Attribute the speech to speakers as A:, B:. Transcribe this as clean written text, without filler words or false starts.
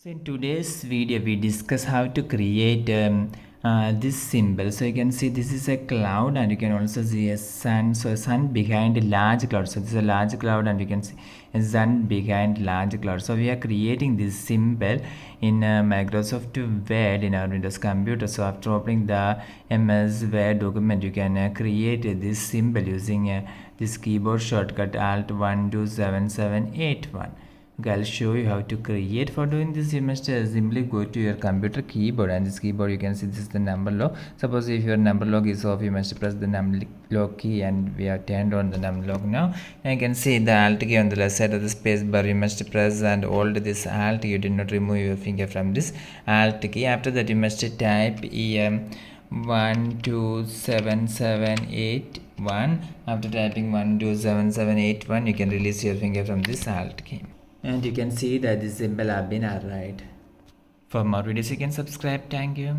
A: So in today's video we discuss how to create this symbol. So you can see this is a cloud and you can also see a sun. So a sun behind a large cloud. So this is a large cloud and you can see a sun behind large cloud. So we are creating this symbol in Microsoft Word in our Windows computer. So after opening the MS Word document you can create this symbol using this keyboard shortcut Alt 127781. Okay, I'll show you how to create. For doing this you must simply go to your computer keyboard, and this keyboard you can see this is the number lock. Suppose if your number lock is off, you must press the number lock key, and we have turned on the number lock now. And you can see the alt key on the left side of the space bar. You must press and hold this alt. You did not remove your finger from this alt key. After that you must type 127781. After typing 127781 you can release your finger from this alt key. And you can see that the symbol have been arrived. For more videos you can subscribe. Thank you.